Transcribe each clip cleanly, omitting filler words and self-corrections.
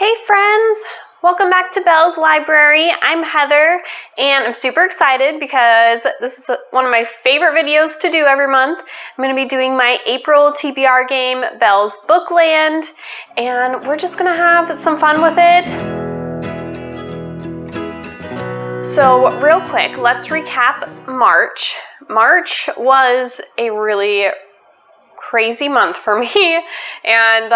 Hey friends! Welcome back to Belle's Library. I'm Heather and I'm super excited because this is one of my favorite videos to do every month. I'm going to be doing my April TBR game, Belle's Bookland, and we're just going to have some fun with it. So real quick, let's recap March. March was a really crazy month for me, and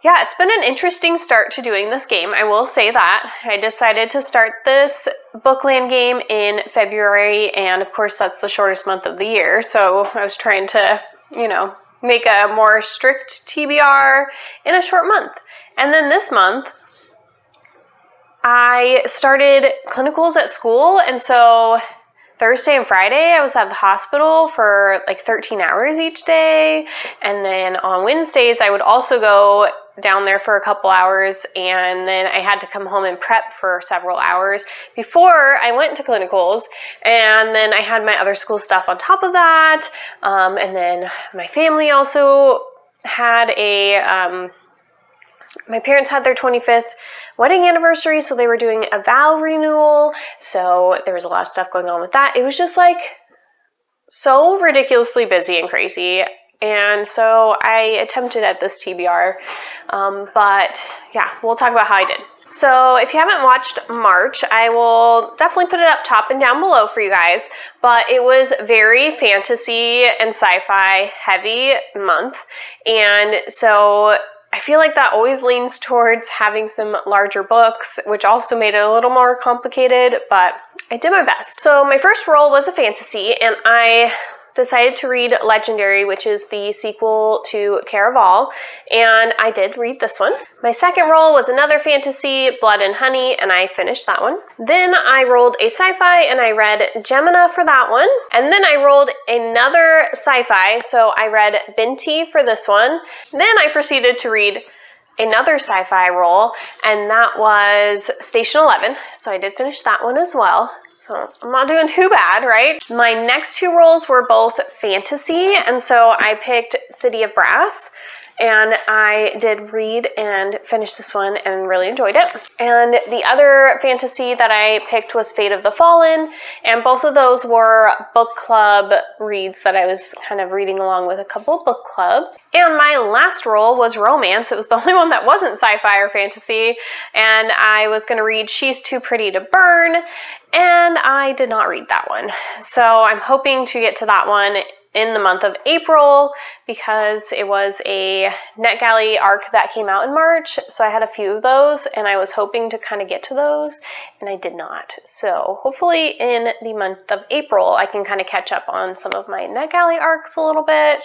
yeah, it's been an interesting start to doing this game, I will say that. I decided to start this Bookland game in February, and of course that's the shortest month of the year, so I was trying to, make a more strict TBR in a short month. And then this month, I started clinicals at school, and so Thursday and Friday, I was at the hospital for like 13 hours each day, and then on Wednesdays, I would also go down there for a couple hours, and then I had to come home and prep for several hours before I went to clinicals, and then I had my other school stuff on top of that, and then my family also had my parents had their 25th wedding anniversary, so they were doing a vow renewal, so there was a lot of stuff going on with that. It was just like so ridiculously busy and crazy, and so I attempted at this TBR, but yeah, we'll talk about how I did. So if you haven't watched March, I will definitely put it up top and down below for you guys, but it was very fantasy and sci-fi heavy month, and so I feel like that always leans towards having some larger books, which also made it a little more complicated, but I did my best. So my first roll was a fantasy, and I decided to read Legendary, which is the sequel to Care of All, and I did read this one. My second roll was another fantasy, Blood and Honey, and I finished that one. Then I rolled a sci-fi, and I read Gemina for that one. And then I rolled another sci-fi, so I read Binti for this one. Then I proceeded to read another sci-fi roll, and that was Station 11, so I did finish that one as well. So I'm not doing too bad, right? My next two rolls were both fantasy, and so I picked City of Brass, and I did read and finish this one and really enjoyed it. And the other fantasy that I picked was Fate of the Fallen, and both of those were book club reads that I was kind of reading along with a couple book clubs. And my last roll was romance. It was the only one that wasn't sci-fi or fantasy, and I was going to read She's Too Pretty to Burn, and I did not read that one. So I'm hoping to get to that one in the month of April because it was a NetGalley arc that came out in March, so I had a few of those, and I was hoping to kind of get to those, and I did not. So hopefully in the month of April I can kind of catch up on some of my NetGalley arcs a little bit.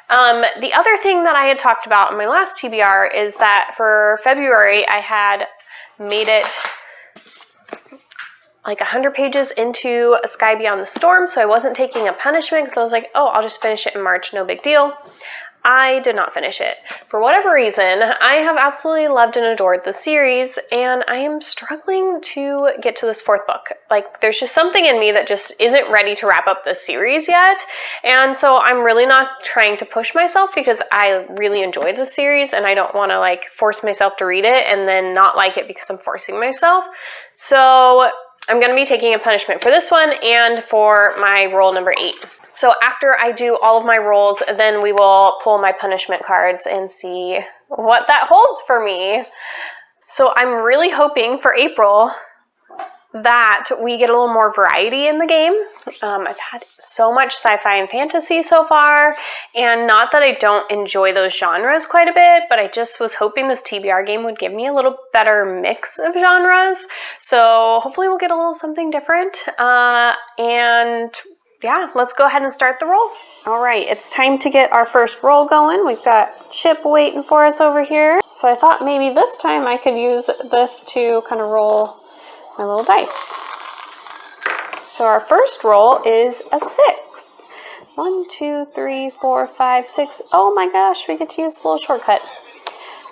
The other thing that I had talked about in my last TBR is that for February I had made it like 100 pages into A Sky Beyond the Storm, so I wasn't taking a punishment because I was like, oh, I'll just finish it in March, no big deal. I did not finish it. For whatever reason, I have absolutely loved and adored the series, and I am struggling to get to this fourth book. Like, there's just something in me that just isn't ready to wrap up this series yet, and so I'm really not trying to push myself because I really enjoy the series, and I don't want to like force myself to read it and then not like it because I'm forcing myself. So I'm going to be taking a punishment for this one and for my roll number 8. So after I do all of my rolls, then we will pull my punishment cards and see what that holds for me. So I'm really hoping for April that we get a little more variety in the game. I've had so much sci-fi and fantasy so far, and not that I don't enjoy those genres quite a bit, but I just was hoping this TBR game would give me a little better mix of genres. So hopefully we'll get a little something different, and yeah, let's go ahead and start the rolls. All right, it's time to get our first roll going. We've got Chip waiting for us over here. So I thought maybe this time I could use this to kind of roll my little dice. So our first roll is a 6. 1, 2, 3, 4, 5, 6. Oh my gosh, we get to use the little shortcut.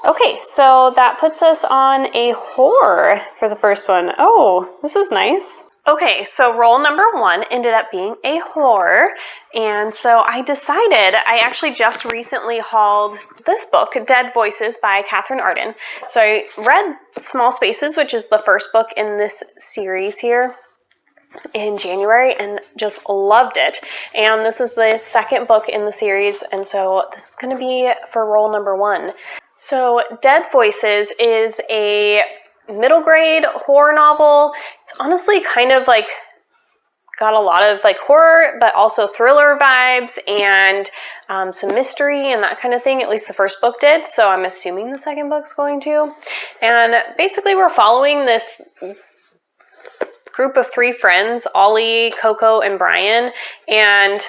Okay, so that puts us on a horror for the first one. Oh, this is nice. Okay, so roll number 1 ended up being a horror, and so I decided, I actually just recently hauled this book, Dead Voices by Catherine Arden. So I read Small Spaces, which is the first book in this series here, in January, and just loved it. And this is the second book in the series, and so this is going to be for roll number 1. So Dead Voices is a middle grade horror novel. It's honestly kind of like got a lot of like horror but also thriller vibes and some mystery and that kind of thing. At least the first book did, so I'm assuming the second book's going to. And basically we're following this group of 3 friends, Ollie, Coco, and Brian, and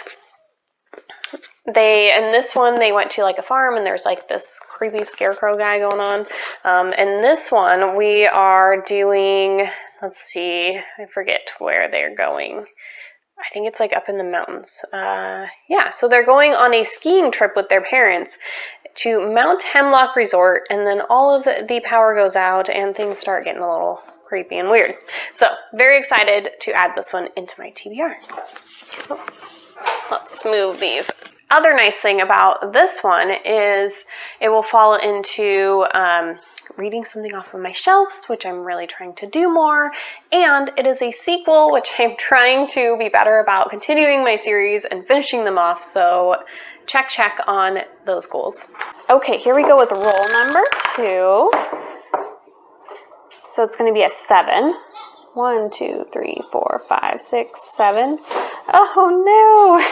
in this one, they went to like a farm and there's like this creepy scarecrow guy going on. In this one, we are doing, let's see, I forget where they're going. I think it's like up in the mountains. Yeah, so they're going on a skiing trip with their parents to Mount Hemlock Resort, and then all of the power goes out and things start getting a little creepy and weird. So, very excited to add this one into my TBR. Oh, let's move these. Other nice thing about this one is it will fall into reading something off of my shelves, which I'm really trying to do more, and it is a sequel, which I'm trying to be better about continuing my series and finishing them off, so check on those goals. Okay, here we go with roll number 2. So it's going to be a 7. 1, 2, 3, 4, 5, 6, 7. Oh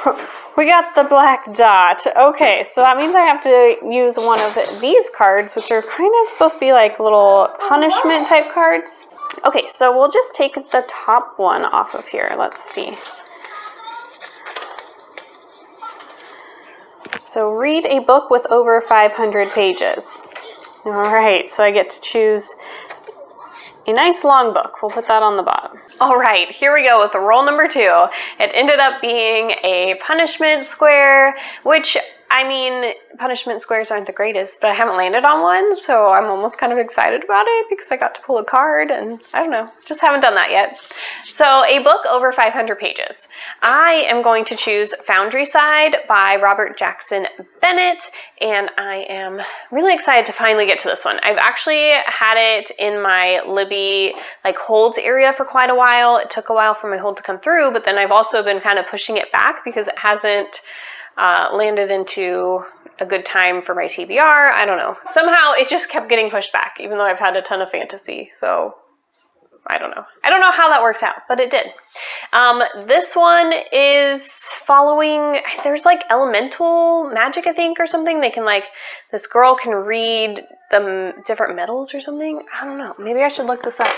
no! We got the black dot. Okay, so that means I have to use one of these cards, which are kind of supposed to be like little punishment type cards. Okay, so we'll just take the top one off of here. Let's see. So read a book with over 500 pages. All right, so I get to choose a nice long book. We'll put that on the bottom. All right, here we go with roll number 2. It ended up being a punishment square, which, I mean, punishment squares aren't the greatest, but I haven't landed on one, so I'm almost kind of excited about it because I got to pull a card, and I don't know, just haven't done that yet. So a book over 500 pages. I am going to choose Foundry Side by Robert Jackson Bennett, and I am really excited to finally get to this one. I've actually had it in my Libby like holds area for quite a while. It took a while for my hold to come through, but then I've also been kind of pushing it back because it hasn't landed into a good time for my TBR. I don't know. Somehow it just kept getting pushed back, even though I've had a ton of fantasy. So I don't know. I don't know how that works out, but it did. This one is following, there's like elemental magic, I think, or something. They can like, this girl can read the different metals or something. I don't know. Maybe I should look this up.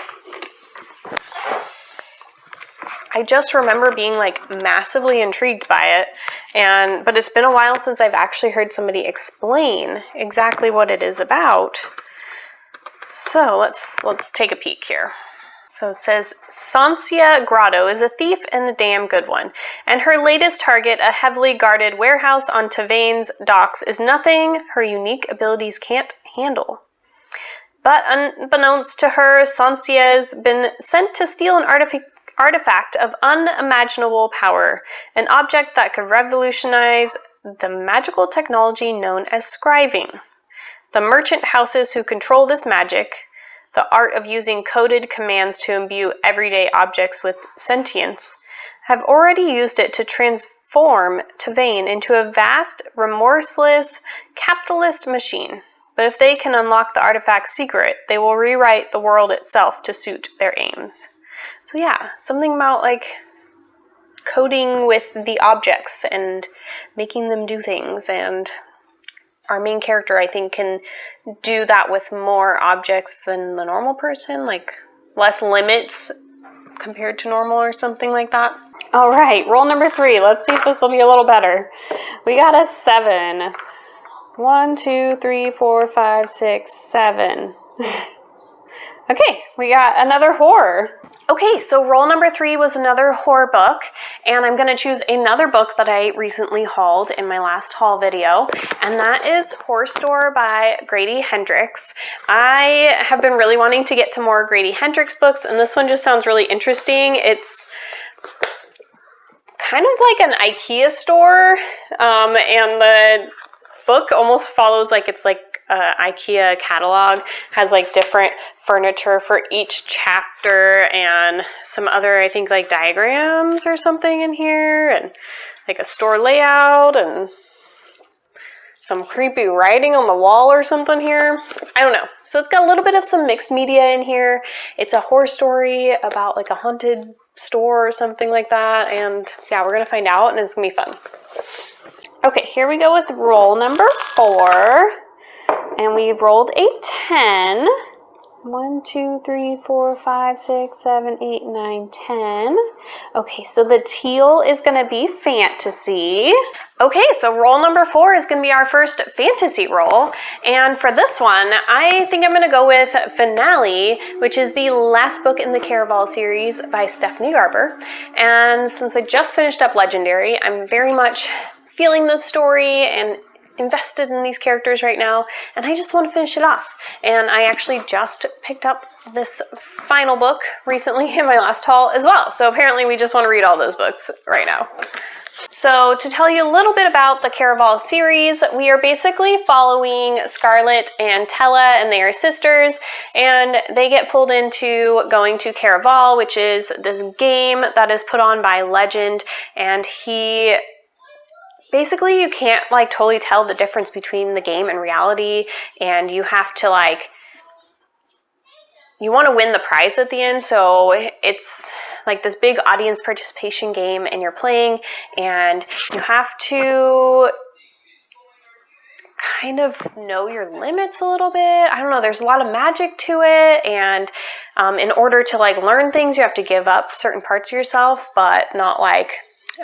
I just remember being like massively intrigued by it, but it's been a while since I've actually heard somebody explain exactly what it is about. So let's take a peek here. So it says, Sancia Grotto is a thief and a damn good one, and her latest target, a heavily guarded warehouse on Tavane's docks, is nothing her unique abilities can't handle. But unbeknownst to her, Sancia's been sent to steal an artifact of unimaginable power, an object that could revolutionize the magical technology known as scriving. The merchant houses who control this magic, the art of using coded commands to imbue everyday objects with sentience, have already used it to transform Tavane into a vast, remorseless, capitalist machine. But if they can unlock the artifact's secret, they will rewrite the world itself to suit their aims. So yeah, something about like coding with the objects and making them do things, and our main character, I think, can do that with more objects than the normal person, like less limits compared to normal or something like that. All right, roll number 3. Let's see if this will be a little better. We got a 7. 1, 2, 3, 4, 5, 6, 7. Okay, we got another horror. Okay, so roll number 3 was another horror book, and I'm going to choose another book that I recently hauled in my last haul video, and that is Horror Store by Grady Hendrix. I have been really wanting to get to more Grady Hendrix books, and this one just sounds really interesting. It's kind of like an IKEA store, and the book almost follows like it's like IKEA catalog, has like different furniture for each chapter and some other, I think, like diagrams or something in here, and like a store layout and some creepy writing on the wall or something here. I don't know. So it's got a little bit of some mixed media in here. It's a horror story about like a haunted store or something like that, and yeah, we're gonna find out, and it's gonna be fun. Okay, here we go with roll number 4. And we rolled a 10. 1, 2, 3, 4, 5, 6, 7, 8, 9, 10. Okay, so the teal is going to be fantasy. Okay, so roll number 4 is going to be our first fantasy roll. And for this one, I think I'm going to go with Finale, which is the last book in the Caraval series by Stephanie Garber. And since I just finished up Legendary, I'm very much feeling this story and invested in these characters right now, and I just want to finish it off. And I actually just picked up this final book recently in my last haul as well, so apparently we just want to read all those books right now. So to tell you a little bit about the Caraval series, we are basically following Scarlett and Tella, and they are sisters, and they get pulled into going to Caraval, which is this game that is put on by Legend, and basically, you can't like totally tell the difference between the game and reality, and you have to you want to win the prize at the end, so it's like this big audience participation game, and you're playing, and you have to kind of know your limits a little bit. I don't know, there's a lot of magic to it, and in order to like learn things, you have to give up certain parts of yourself, but not like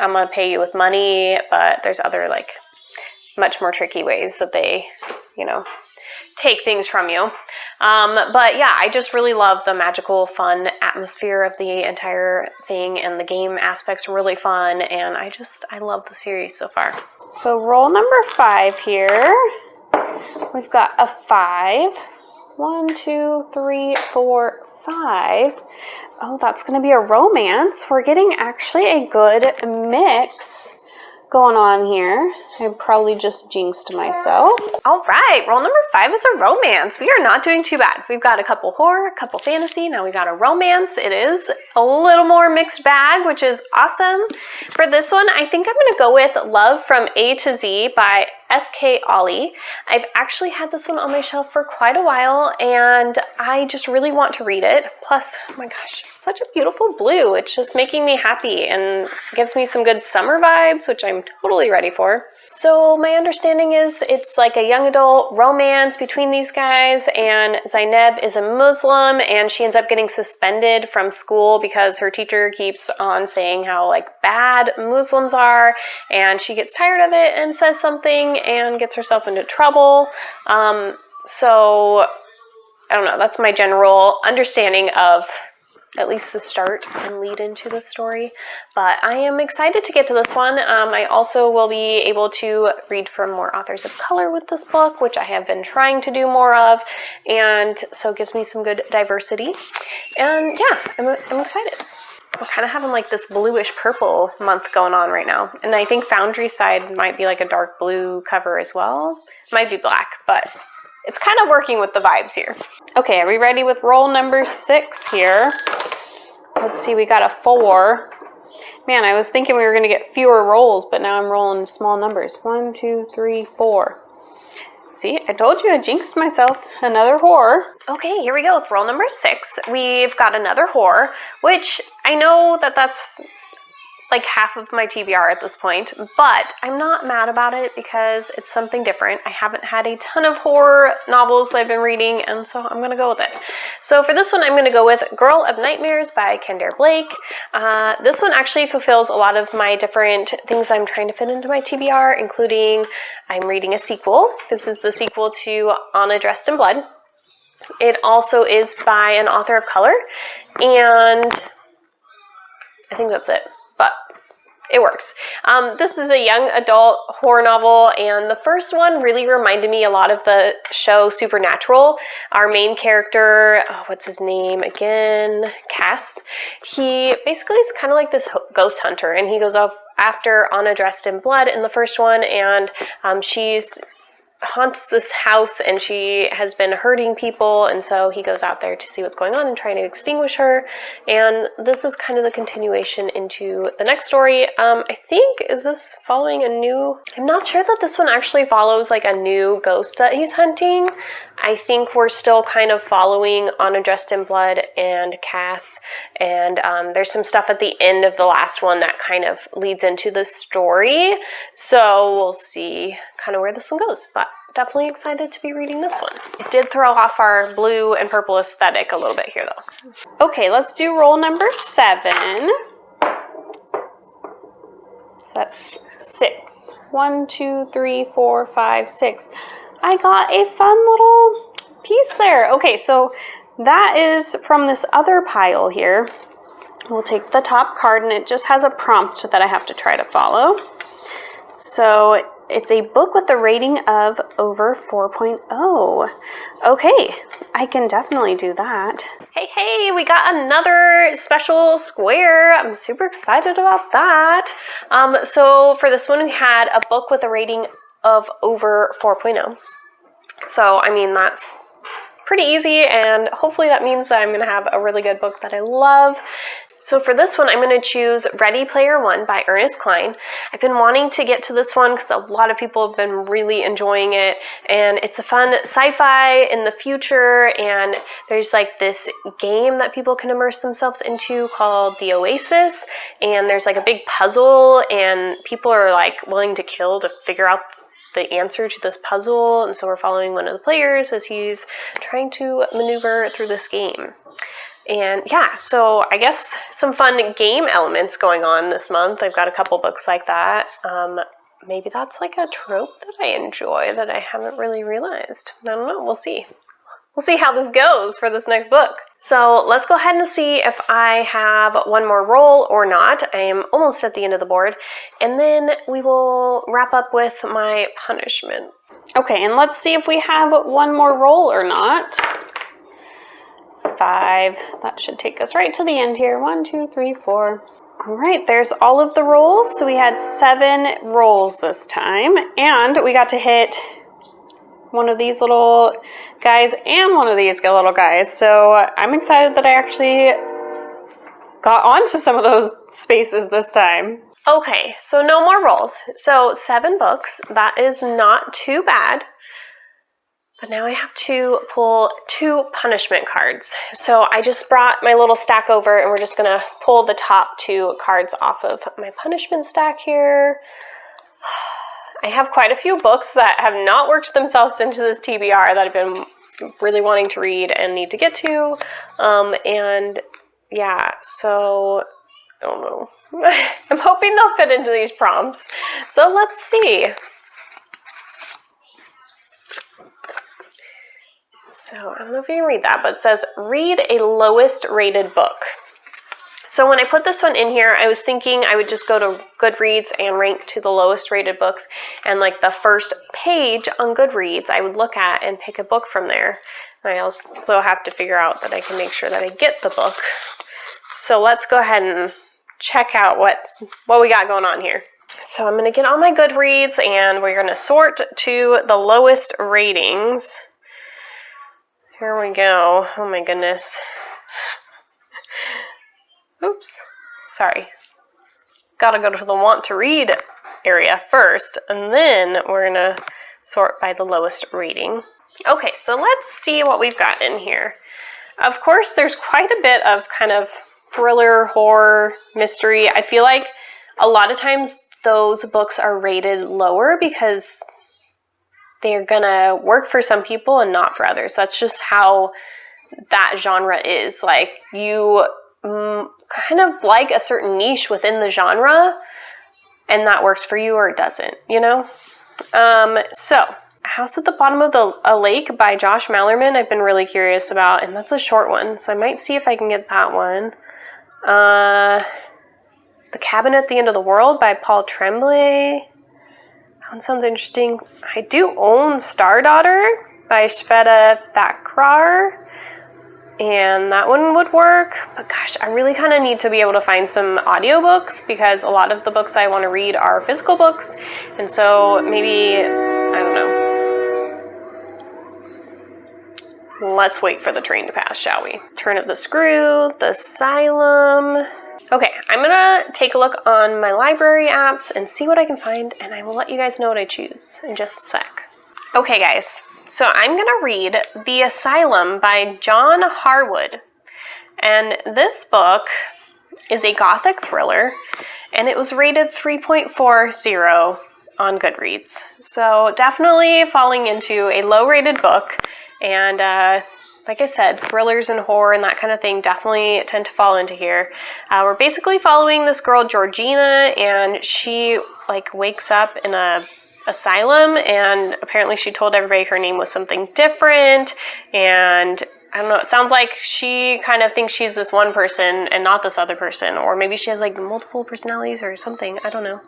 I'm gonna pay you with money, but there's other like much more tricky ways that they, take things from you. But yeah, I just really love the magical, fun atmosphere of the entire thing, and the game aspects are really fun, and I love the series so far. So roll number 5 here. We've got a 5. 1, 2, 3, 4, 5. Oh, that's going to be a romance. We're getting actually a good mix going on here. I probably just jinxed myself. All right, roll number 5 is a romance. We are not doing too bad. We've got a couple horror, a couple fantasy, now we got a romance. It is a little more mixed bag, which is awesome. For this one, I think I'm going to go with Love from A to Z by S.K. Ollie. I've actually had this one on my shelf for quite a while, and I just really want to read it. Plus, oh my gosh, such a beautiful blue. It's just making me happy and gives me some good summer vibes, which I'm totally ready for. So my understanding is it's like a young adult romance between these guys, and Zainab is a Muslim, and she ends up getting suspended from school because her teacher keeps on saying how like bad Muslims are, and she gets tired of it and says something and gets herself into trouble. So I don't know, that's my general understanding of at least the start and lead into the story, but I am excited to get to this one. I also will be able to read from more authors of color with this book, which I have been trying to do more of, and so it gives me some good diversity, and yeah, I'm excited. We're kind of having like this bluish purple month going on right now, and I think Foundry side might be like a dark blue cover as well. Might be black, but it's kind of working with the vibes here. Okay, are we ready with roll number 6 here? Let's see, we got a 4. Man, I was thinking we were going to get fewer rolls, but now I'm rolling small numbers. 1, 2, 3, 4. See, I told you I jinxed myself. Another horror. Okay, here we go with roll number 6. We've got another horror, which I know that that's like half of my TBR at this point, but I'm not mad about it because it's something different. I haven't had a ton of horror novels I've been reading, and so I'm gonna go with it. So for this one, I'm gonna go with Girl of Nightmares by Kendare Blake. This one actually fulfills a lot of my different things I'm trying to fit into my TBR, including I'm reading a sequel. This is the sequel to Anna Dressed in Blood. It also is by an author of color, and I think that's it, but it works. This is a young adult horror novel, and the first one really reminded me a lot of the show Supernatural. Our main character, what's his name again? Cass. He basically is kind of like this ghost hunter, and he goes off after Anna dressed in blood in the first one, and she's haunts this house and she has been hurting people, and so he goes out there to see what's going on and trying to extinguish her. And this is kind of the continuation into the next story. I think, is this following a new, I'm not sure that this one actually follows like a new ghost that he's hunting. I think we're still kind of following Anna dressed in blood and Cass, and there's some stuff at the end of the last one that kind of leads into the story, so we'll see kind of where this one goes, but definitely excited to be reading this one. It did throw off our blue and purple aesthetic a little bit here though. Okay, let's do roll number 7. So that's 6. 1, 2, 3, 4, 5, 6. I got a fun little piece there. Okay, so that is from this other pile here. We'll take the top card, and it just has a prompt that I have to try to follow. So it's a book with a rating of over 4.0. Okay, I can definitely do that. Hey, we got another special square. I'm super excited about that. So for this one, we had a book with a rating of over 4.0. So, I mean, that's pretty easy, and hopefully that means that I'm going to have a really good book that I love. So for this one, I'm going to choose Ready Player One by Ernest Klein. I've been wanting to get to this one because a lot of people have been really enjoying it, and it's a fun sci-fi in the future, and there's like this game that people can immerse themselves into called The Oasis, and there's like a big puzzle, and people are like willing to kill to figure out the answer to this puzzle, and so we're following one of the players as he's trying to maneuver through this game. And yeah, so I guess some fun game elements going on this month. I've got a couple books like that. Maybe that's like a trope that I enjoy that I haven't really realized. I don't know, we'll see. We'll see how this goes for this next book. So let's go ahead and see if I have one more roll or not. I am almost at the end of the board, and then we will wrap up with my punishment. Okay, and let's see if we have one more roll or not. 5. That should take us right to the end here. 1, 2, 3, 4. All right, there's all of the rolls. So we had 7 rolls this time, and we got to hit one of these little guys and one of these little guys. So I'm excited that I actually got onto some of those spaces this time. Okay, so no more rolls. So 7 books, that is not too bad. But now I have to pull 2 punishment cards. So I just brought my little stack over, and we're just gonna pull the top 2 cards off of my punishment stack here. I have quite a few books that have not worked themselves into this TBR that I've been really wanting to read and need to get to. And yeah, so I don't know. I'm hoping they'll fit into these prompts. So let's see. So I don't know if you can read that, but it says, read a lowest rated book. So when I put this one in here, I was thinking I would just go to Goodreads and rank to the lowest rated books, and like the first page on Goodreads I would look at and pick a book from there. And I also have to figure out that I can make sure that I get the book. So let's go ahead and check out what we got going on here. So I'm going to get on my Goodreads, and we're going to sort to the lowest ratings. Here we go. Oh my goodness. Oops. Sorry. Gotta go to the want to read area first, and then we're gonna sort by the lowest rating. Okay, so let's see what we've got in here. Of course, there's quite a bit of kind of thriller, horror, mystery. I feel like a lot of times those books are rated lower because they're gonna work for some people and not for others. That's just how that genre is. Like, you kind of like a certain niche within the genre, and that works for you or it doesn't, you know? So House at the Bottom of a Lake by Josh Mallerman I've been really curious about, and that's a short one, so I might see if I can get that one. The Cabin at the End of the World by Paul Tremblay. That one sounds interesting. I do own Stardaughter by Shveta Thakrar, and that one would work. But gosh, I really kind of need to be able to find some audiobooks because a lot of the books I want to read are physical books, and so maybe, I don't know. Let's wait for the train to pass, shall we? Turn of the Screw, The Asylum. Okay, I'm gonna take a look on my library apps and see what I can find, and I will let you guys know what I choose in just a sec. Okay guys, so I'm gonna read The Asylum by John Harwood. And this book is a gothic thriller, and it was rated 3.40 on Goodreads. So definitely falling into a low-rated book, and like I said, thrillers and horror and that kind of thing definitely tend to fall into here. We're basically following this girl, Georgina, and she wakes up in a asylum, and apparently she told everybody her name was something different, and I don't know, it sounds like she kind of thinks she's this one person and not this other person, or maybe she has multiple personalities or something, I don't know.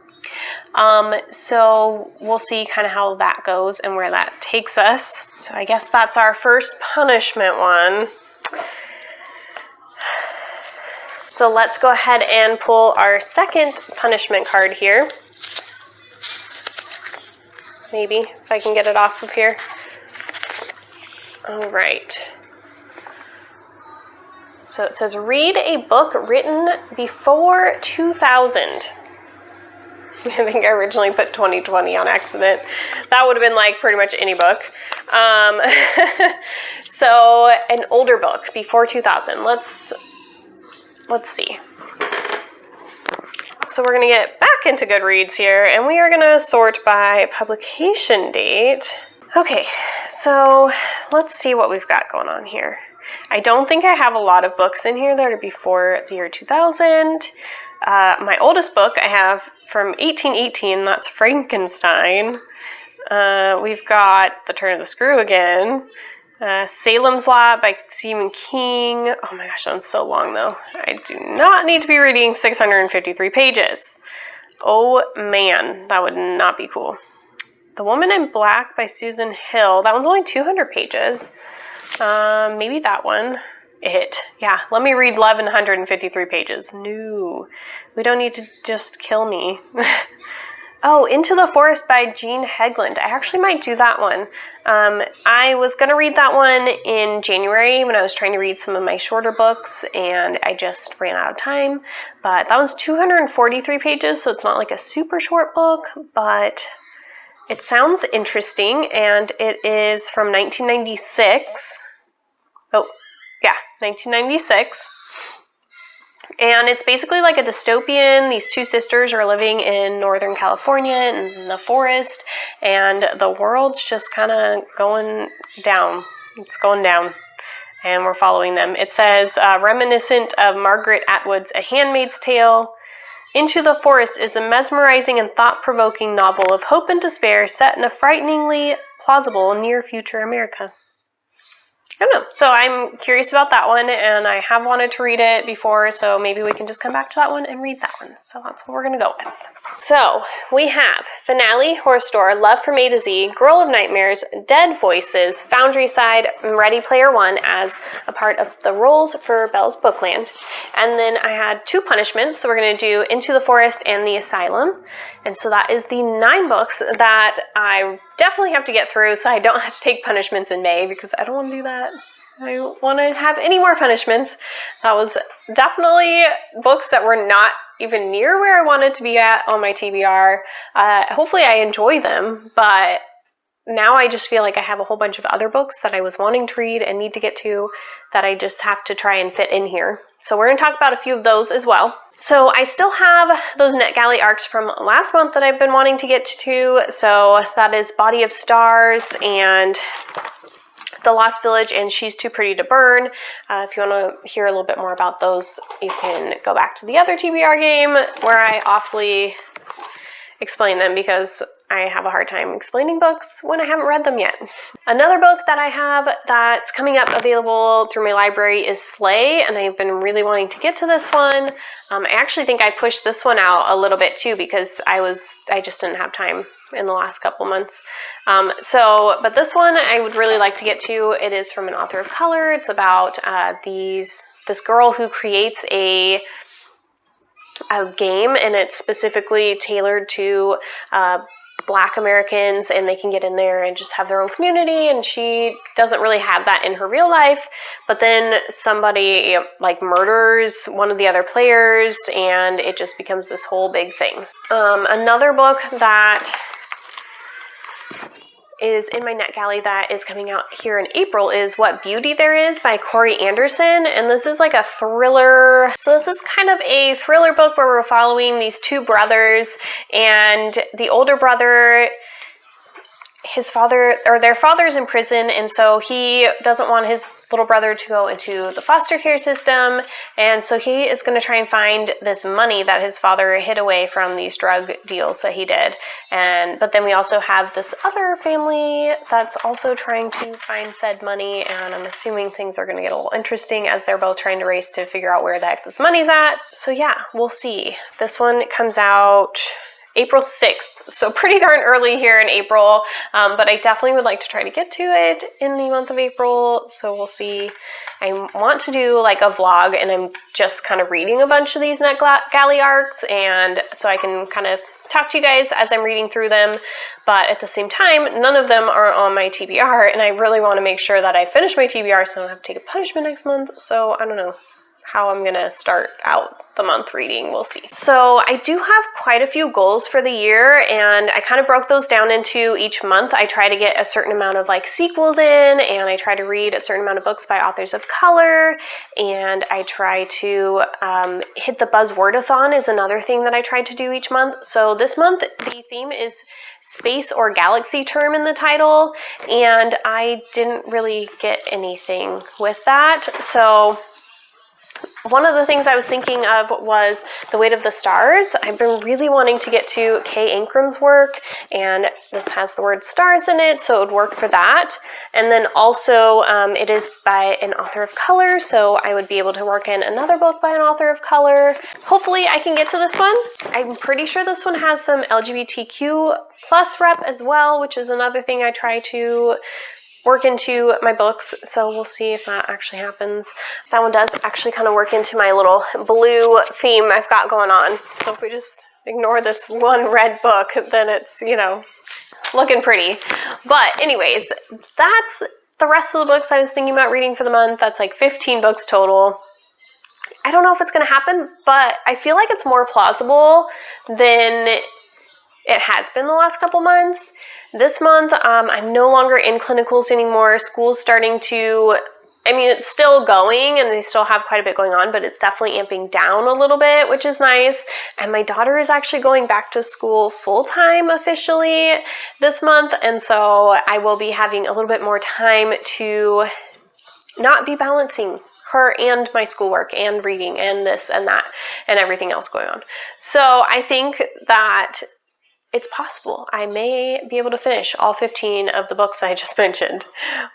So we'll see kind of how that goes and where that takes us. So I guess that's our first punishment one. So let's go ahead and pull our second punishment card here. Maybe, if I can get it off of here. All right. So it says, read a book written before 2000. I think I originally put 2020 on accident. That would have been pretty much any book. So an older book before 2000. Let's see. So we're gonna get back into Goodreads here, and we are gonna sort by publication date. Okay, so let's see what we've got going on here. I don't think I have a lot of books in here that are before the year 2000. My oldest book I have from 1818, that's Frankenstein. We've got The Turn of the Screw again. Salem's Lot by Stephen King. Oh my gosh, that one's so long though. I do not need to be reading 653 pages. Oh man, that would not be cool. The Woman in Black by Susan Hill. That one's only 200 pages. Maybe that one. It. Yeah, let me read 1,153 pages. No, we don't need to just kill me. Oh, Into the Forest by Jean Heglund. I actually might do that one. I was going to read that one in January when I was trying to read some of my shorter books, and I just ran out of time. But that was 243 pages, so it's not a super short book, but it sounds interesting, and it is from 1996. Oh, yeah, 1996. And it's basically a dystopian. These two sisters are living in Northern California in the forest, and the world's just kind of going down. It's going down, and we're following them. It says, reminiscent of Margaret Atwood's A Handmaid's Tale, Into the Forest is a mesmerizing and thought-provoking novel of hope and despair set in a frighteningly plausible near-future America. I don't know. So I'm curious about that one, and I have wanted to read it before, so maybe we can just come back to that one and read that one. So that's what we're going to go with. So we have Finale, Horror Store, Love from A to Z, Girl of Nightmares, Dead Voices, Foundry Side, and Ready Player One as a part of the roles for Belle's Bookland. And then I had two punishments, so we're going to do Into the Forest and The Asylum. And so that is the 9 books that I definitely have to get through, so I don't have to take punishments in May, because I don't want to do that. I don't want to have any more punishments. That was definitely books that were not even near where I wanted to be at on my TBR. Hopefully I enjoy them, but now I just feel like I have a whole bunch of other books that I was wanting to read and need to get to that I just have to try and fit in here. So we're going to talk about a few of those as well. So I still have those NetGalley arcs from last month that I've been wanting to get to. So that is Body of Stars and The Lost Village and She's Too Pretty to Burn. If you want to hear a little bit more about those, you can go back to the other TBR game where I awfully explain them, because I have a hard time explaining books when I haven't read them yet. Another book that I have that's coming up available through my library is Slay, and I've been really wanting to get to this one. I actually think I pushed this one out a little bit too because I just didn't have time in the last couple months. But this one I would really like to get to. It is from an author of color. It's about this girl who creates a game, and it's specifically tailored to Black Americans, and they can get in there and just have their own community, and she doesn't really have that in her real life, but then somebody like murders one of the other players, and it just becomes this whole big thing. Another book that is in my NetGalley that is coming out here in April is What Beauty There Is by Corey Anderson, and this is like a thriller. So this is kind of a thriller book where we're following these two brothers, and the older brother, their father's in prison, and so he doesn't want his little brother to go into the foster care system, and so he is going to try and find this money that his father hid away from these drug deals that he did. But then we also have this other family that's also trying to find said money, and I'm assuming things are going to get a little interesting as they're both trying to race to figure out where the heck this money's at. So yeah, we'll see. This one comes out April 6th, so pretty darn early here in April, but I definitely would like to try to get to it in the month of April, so we'll see. I want to do like a vlog, and I'm just kind of reading a bunch of these NetGalley arcs, and so I can kind of talk to you guys as I'm reading through them, but at the same time, none of them are on my TBR, and I really want to make sure that I finish my TBR so I don't have to take a punishment next month, so I don't know how I'm gonna start out the month reading. We'll see. So I do have quite a few goals for the year, and I kind of broke those down into each month. I try to get a certain amount of like sequels in, and I try to read a certain amount of books by authors of color, and I try to hit the buzzwordathon is another thing that I try to do each month. So this month the theme is space or galaxy term in the title, and I didn't really get anything with that. So one of the things I was thinking of was The Weight of the Stars. I've been really wanting to get to Kay Ancram's work, and this has the word stars in it, so it would work for that. And then also it is by an author of color, so I would be able to work in another book by an author of color. Hopefully I can get to this one. I'm pretty sure this one has some LGBTQ plus rep as well, which is another thing I try to work into my books, so we'll see if that actually happens. That one does actually kind of work into my little blue theme I've got going on. So if we just ignore this one red book, then it's, you know, looking pretty. But anyways, that's the rest of the books I was thinking about reading for the month. That's like 15 books total. I don't know if it's going to happen, but I feel like it's more plausible than it has been the last couple months. This month, I'm no longer in clinicals anymore. School's starting to, I mean, it's still going and they still have quite a bit going on, but it's definitely amping down a little bit, which is nice. And my daughter is actually going back to school full-time officially this month, and so I will be having a little bit more time to not be balancing her and my schoolwork and reading and this and that and everything else going on. So I think that it's possible I may be able to finish all 15 of the books I just mentioned.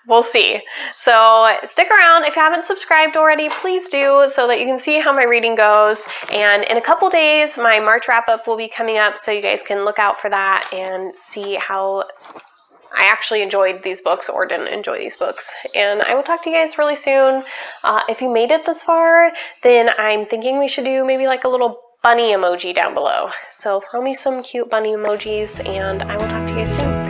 We'll see. So stick around. If you haven't subscribed already, please do, so that you can see how my reading goes. And in a couple days, my March wrap-up will be coming up, so you guys can look out for that and see how I actually enjoyed these books or didn't enjoy these books. And I will talk to you guys really soon. If you made it this far, then I'm thinking we should do maybe like a little bunny emoji down below. So throw me some cute bunny emojis, and I will talk to you guys soon.